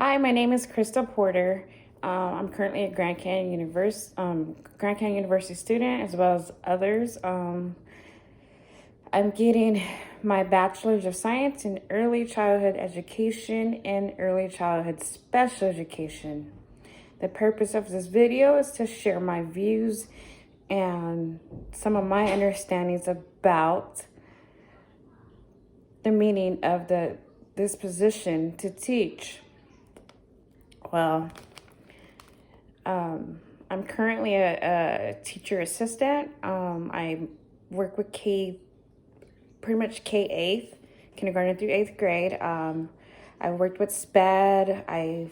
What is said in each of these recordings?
Hi, my name is Krista Porter. I'm currently a Grand Canyon University student, as well as others. I'm getting my Bachelor's of Science in Early Childhood Education and Early Childhood Special Education. The purpose of this video is to share my views and some of my understandings about the meaning of the disposition to teach. Well, I'm currently a teacher assistant. I work with pretty much K-8, kindergarten through 8th grade. I've worked with SPED. I've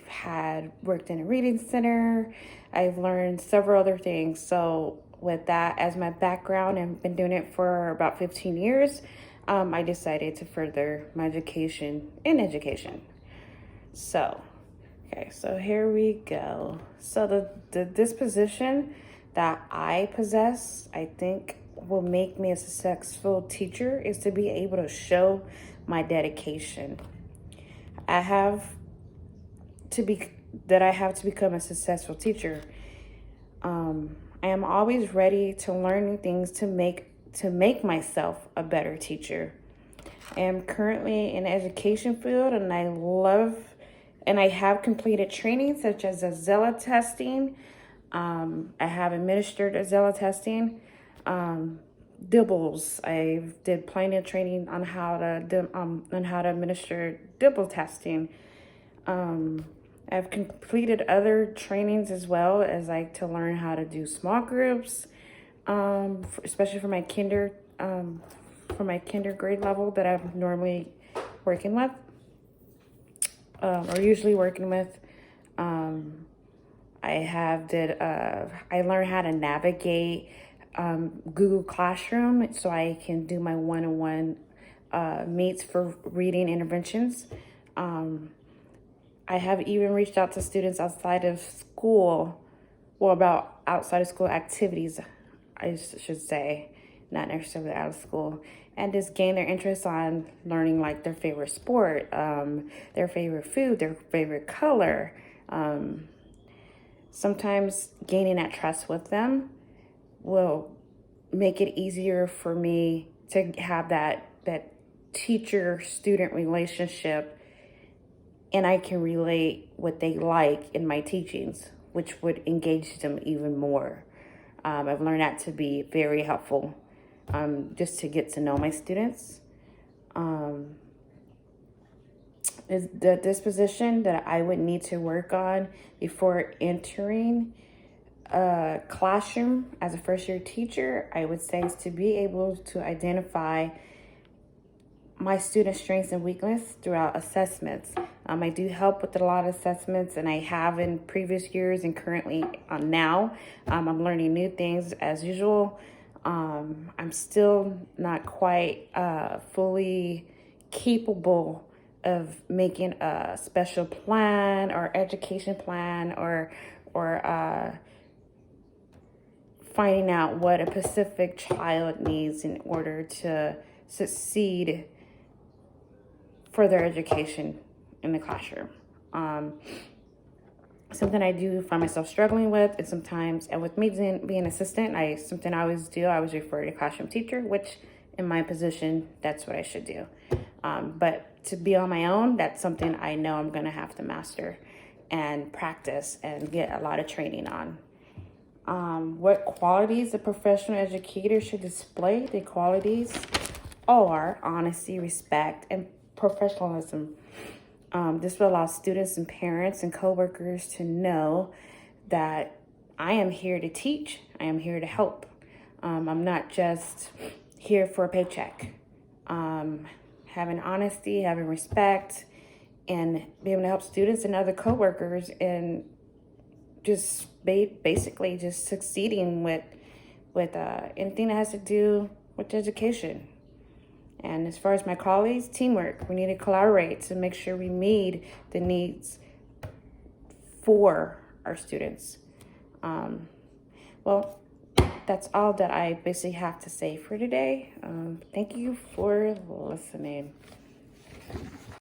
worked in a reading center. I've learned several other things. So with that as my background and been doing it for about 15 years, I decided to further my education in education. Okay, so here we go. So the disposition that I possess, I think will make me a successful teacher is to be able to show my dedication. I have to become a successful teacher. I am always ready to learn new things to make myself a better teacher. I am currently in the education field, and I have completed training such as a Zella testing. I have administered a Zella testing. Dibbles. I did plenty of training on how to administer Dibble testing. I've completed other trainings as well, as like to learn how to do small groups, especially for my kinder grade level that I'm normally working with. Or usually working with. I learned how to navigate Google Classroom so I can do my one-on-one meets for reading interventions. I have even reached out to students outside of school, about outside of school activities, I should say, not necessarily out of school, and just gain their interest on learning like their favorite sport, their favorite food, their favorite color. Sometimes gaining that trust with them will make it easier for me to have that teacher-student relationship, and I can relate what they like in my teachings, which would engage them even more. I've learned that to be very helpful. Just to get to know my students. Is the disposition that I would need to work on before entering a classroom as a first-year teacher, I would say, is to be able to identify my students' strengths and weaknesses throughout assessments. I do help with a lot of assessments, and I have in previous years and currently now. I'm learning new things as usual. I'm still not quite fully capable of making a special plan or education plan or finding out what a specific child needs in order to succeed for their education in the classroom. Something I do find myself struggling with, and with me being an assistant, I always refer to classroom teacher, which in my position, that's what I should do. But to be on my own, that's something I know I'm gonna have to master and practice and get a lot of training on. What qualities a professional educator should display? The qualities are honesty, respect, and professionalism. This will allow students and parents and coworkers to know that I am here to teach. I am here to help. I'm not just here for a paycheck. Having honesty, having respect, and being able to help students and other coworkers, and just basically just succeeding with anything that has to do with education. And as far as my colleagues, teamwork. We need to collaborate to make sure we meet the needs for our students. Well, that's all that I basically have to say for today. Thank you for listening.